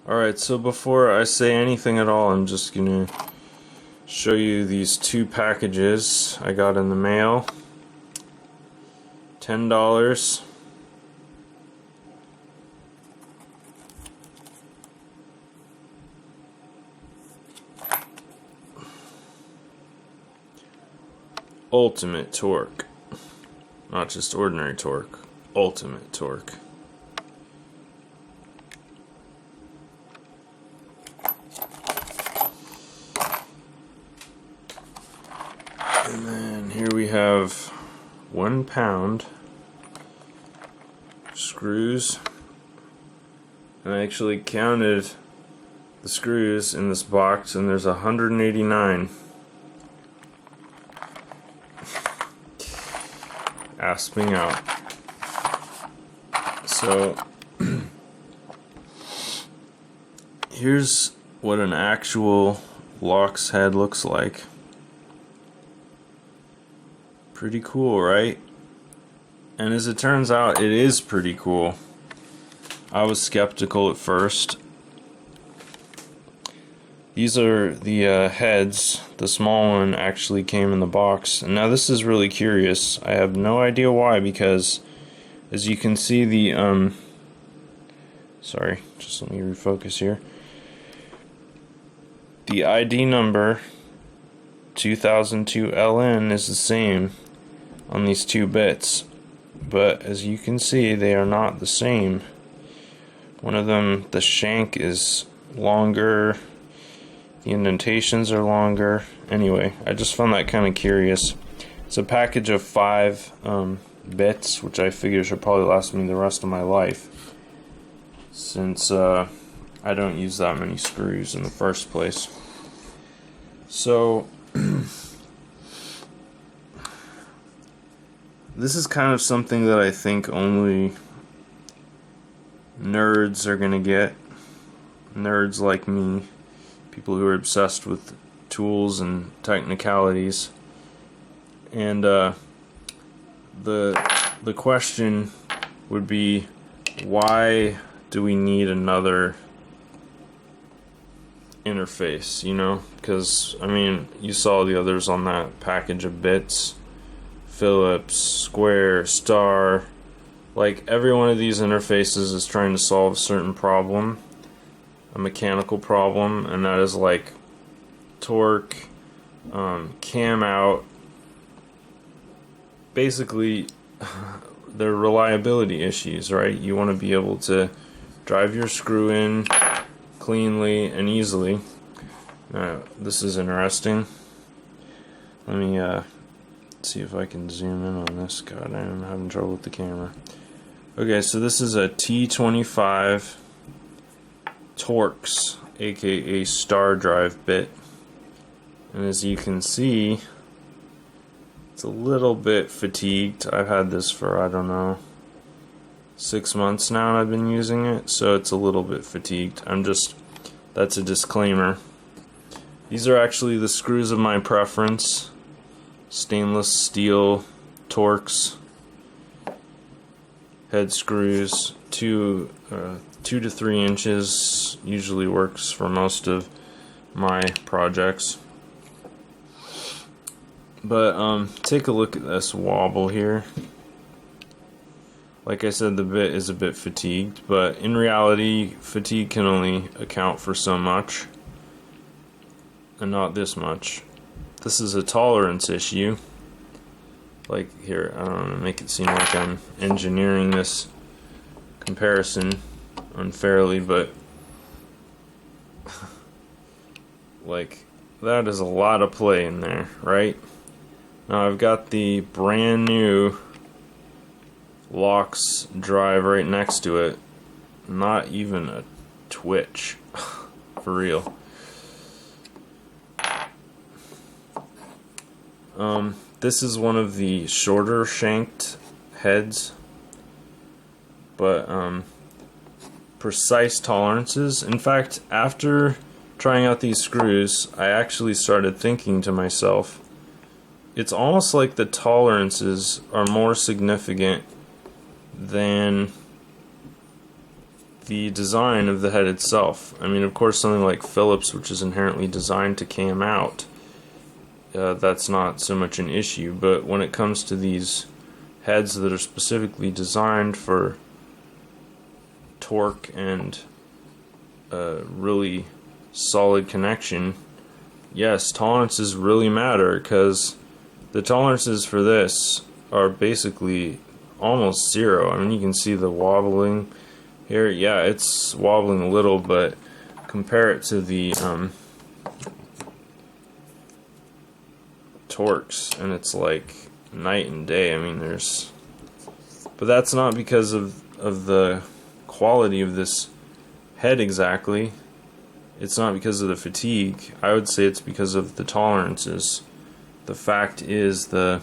Alright, so before I say anything at all, I'm just gonna show you these two packages I got in the mail. $10. Ultimate torque. Not just ordinary torque. Ultimate torque. And then here we have 1 pound screws. And I actually counted the screws in this box, and there's 189. Asping out. So here's what an actual Lox head looks like. Pretty cool, right? And as it turns out, it is pretty cool. I was skeptical at first. These are the heads. The small one actually came in the box. And now this is really curious. I have no idea why, because as you can see the sorry, just let me refocus here. The ID number 2002 LN is the same on these two bits, but as you can see, they are not the same. One of them, the shank is longer, the indentations are longer. Anyway, I just found that kind of curious. It's a package of 5 bits, which I figure should probably last me the rest of my life, since I don't use that many screws in the first place. So this is kind of something that I think only nerds are gonna get. Nerds like me, people who are obsessed with tools and technicalities. And the question would be, why do we need another interface, you know? Because, I mean, you saw the others on that package of bits. Phillips, Square, Star. Like, every one of these interfaces is trying to solve a certain problem, a mechanical problem, and that is like torque, cam out. Basically, they're reliability issues, right? You want to be able to drive your screw in cleanly and easily. This is interesting. Let me see if I can zoom in on this. God, I am having trouble with the camera. Okay, so this is a T25 Torx, aka Star Drive bit. And as you can see, it's a little bit fatigued. I've had this for, I don't know, 6 months now, and I've been using it, so it's a little bit fatigued. That's a disclaimer. These are actually the screws of my preference. Stainless steel Torx head screws, 2 to 3 inches usually works for most of my projects. But take a look at this wobble here. Like I said, the bit is a bit fatigued, but in reality, fatigue can only account for so much, and not this much. This is a tolerance issue. Like, here, I don't want to make it seem like I'm engineering this comparison unfairly, but like, that is a lot of play in there, right? Now I've got the brand new Lox Drive right next to it. Not even a twitch. For real. This is one of the shorter shanked heads, but precise tolerances. In fact, after trying out these screws, I actually started thinking to myself, it's almost like the tolerances are more significant than the design of the head itself. I mean, of course, something like Phillips, which is inherently designed to cam out, that's not so much an issue. But when it comes to these heads that are specifically designed for torque and really solid connection, yes, tolerances really matter, because the tolerances for this are basically almost zero. I mean, you can see the wobbling here. Yeah, it's wobbling a little, but compare it to the torques, and it's like night and day. I mean, but that's not because of the quality of this head exactly. It's not because of the fatigue. I would say it's because of the tolerances. The fact is, the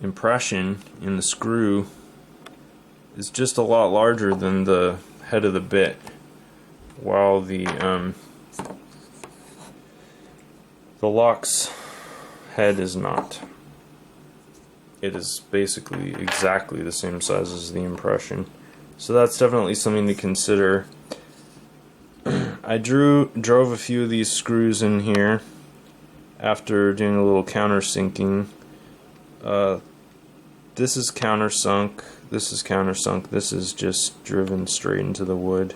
impression in the screw is just a lot larger than the head of the bit, while the Lox head is not. It is basically exactly the same size as the impression. So that's definitely something to consider. I drove a few of these screws in here after doing a little countersinking. This is countersunk, this is countersunk, this is just driven straight into the wood.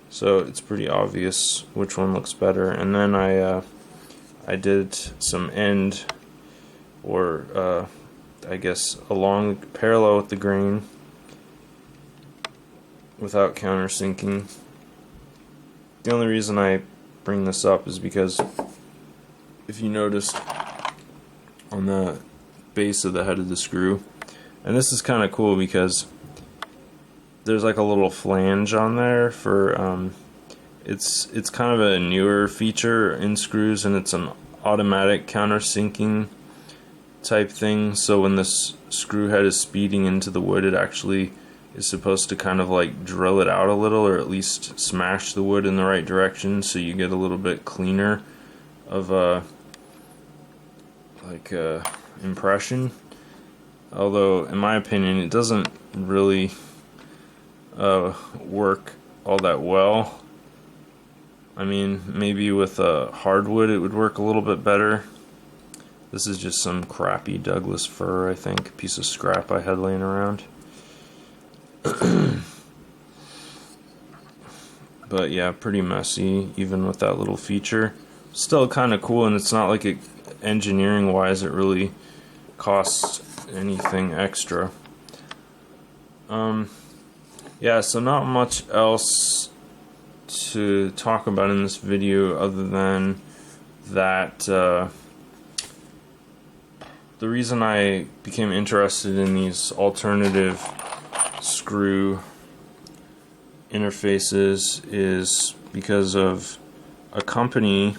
So it's pretty obvious which one looks better. And then I did some end, or I guess along parallel with the grain without countersinking. The only reason I bring this up is because if you noticed on the base of the head of the screw, and this is kind of cool because there's like a little flange on there for it's kind of a newer feature in screws, and it's an automatic countersinking type thing. So when this screw head is speeding into the wood, it actually is supposed to kind of like drill it out a little, or at least smash the wood in the right direction, so you get a little bit cleaner of a impression. Although in my opinion it doesn't really work all that well. I mean, maybe with hardwood it would work a little bit better. This is just some crappy Douglas fir, I think, a piece of scrap I had laying around. But yeah, pretty messy even with that little feature. Still kind of cool, and it's not like engineering wise it really costs anything extra. Yeah, so not much else to talk about in this video other than that the reason I became interested in these alternative screw interfaces is because of a company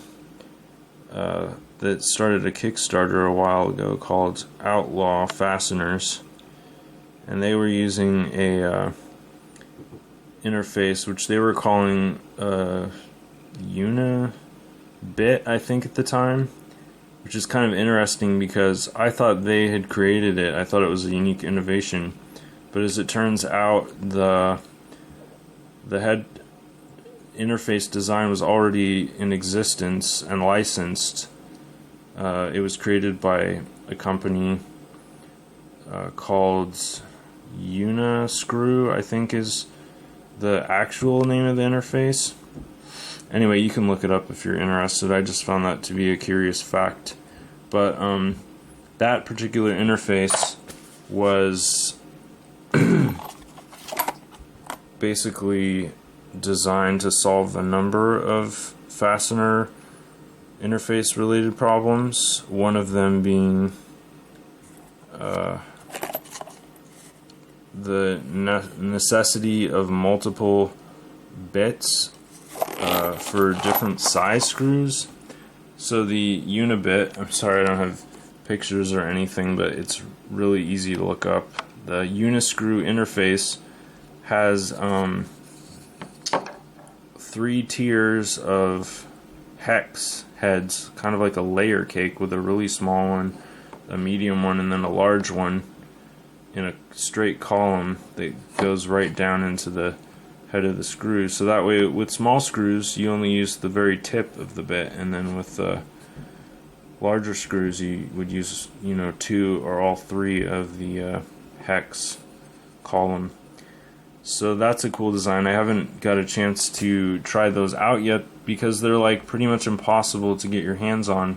that started a Kickstarter a while ago called Outlaw Fasteners, and they were using a interface which they were calling UNI-bit, I think, at the time, which is kind of interesting because I thought they had created it. I thought it was a unique innovation, but as it turns out, the head interface design was already in existence and licensed. It was created by a company called UNI-SCREW, I think is the actual name of the interface. Anyway, you can look it up if you're interested. I just found that to be a curious fact. But that particular interface was basically designed to solve a number of fastener interface related problems, one of them being the necessity of multiple bits for different size screws. So the Unibit, I'm sorry I don't have pictures or anything, but it's really easy to look up. The UNI-SCREW interface has 3 tiers of hex heads, kind of like a layer cake, with a really small one, a medium one, and then a large one. in a straight column that goes right down into the head of the screw. So that way, with small screws, you only use the very tip of the bit, and then with larger screws, you would use, you know, 2 or all 3 of the hex column. So that's a cool design. I haven't got a chance to try those out yet because they're like pretty much impossible to get your hands on.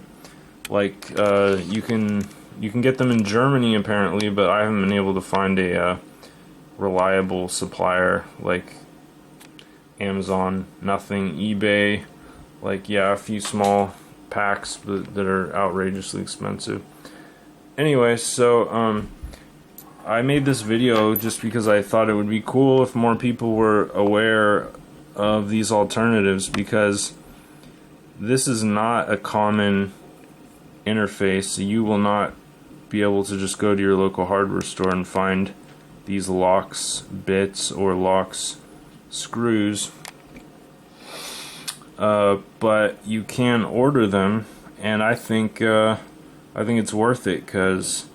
Like you can get them in Germany apparently, but I haven't been able to find a reliable supplier like Amazon, nothing. eBay, like, yeah, a few small packs that are outrageously expensive. Anyway, so I made this video just because I thought it would be cool if more people were aware of these alternatives, because this is not a common interface. You will not be able to just go to your local hardware store and find these Lox bits or Lox screws, but you can order them, and I think it's worth it, because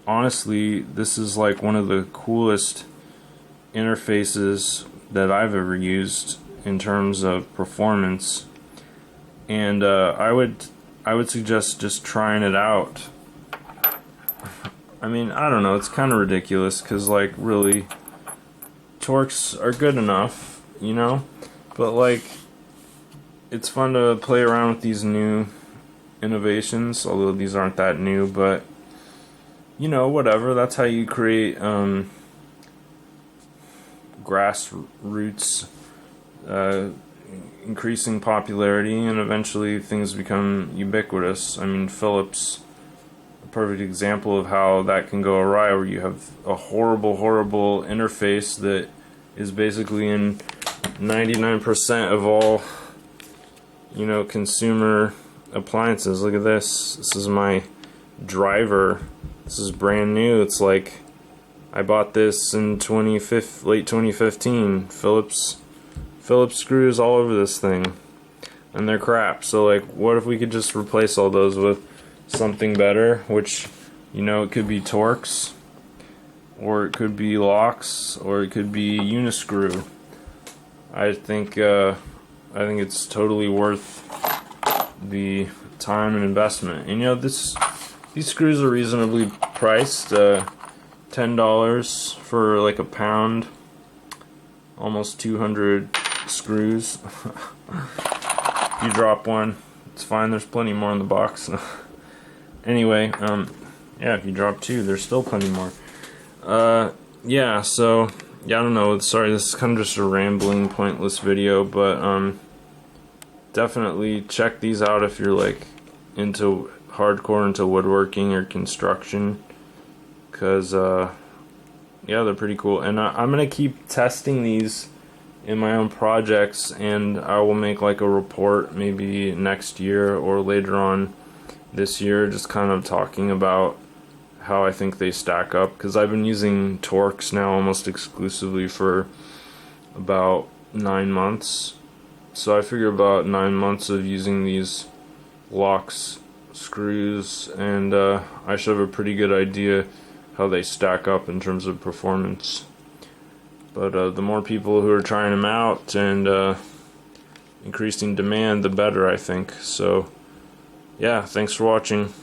honestly, this is like one of the coolest interfaces that I've ever used in terms of performance, and I would suggest just trying it out. I mean, I don't know, it's kind of ridiculous, because like, really, Torx are good enough, you know, but like, it's fun to play around with these new innovations, although these aren't that new, but you know, whatever, that's how you create grassroots increasing popularity, and eventually things become ubiquitous. I mean, Philips, a perfect example of how that can go awry, where you have a horrible interface that is basically in 99% of all, you know, consumer appliances. Look at this. This is my driver. This is brand new. It's like, I bought this in late 2015. Philips screws all over this thing, and they're crap. So like, what if we could just replace all those with something better, which, you know, it could be Torx, or it could be Lox, or it could be UNI-SCREW. I think it's totally worth the time and investment. And you know, these screws are reasonably priced, $10 for like a pound, almost 200 screws. If you drop one, it's fine, there's plenty more in the box. Anyway, yeah, if you drop 2, there's still plenty more. Yeah, so, yeah, I don't know, sorry, this is kind of just a rambling, pointless video, but, definitely check these out if you're, like, hardcore into woodworking or construction, because, yeah, they're pretty cool, and I'm gonna keep testing these in my own projects, and I will make, like, a report maybe next year or later on this year, just kind of talking about how I think they stack up, because I've been using Torx now almost exclusively for about 9 months. So I figure about 9 months of using these Lox screws, and I should have a pretty good idea how they stack up in terms of performance. But the more people who are trying them out and increasing demand, the better, I think. So yeah, thanks for watching.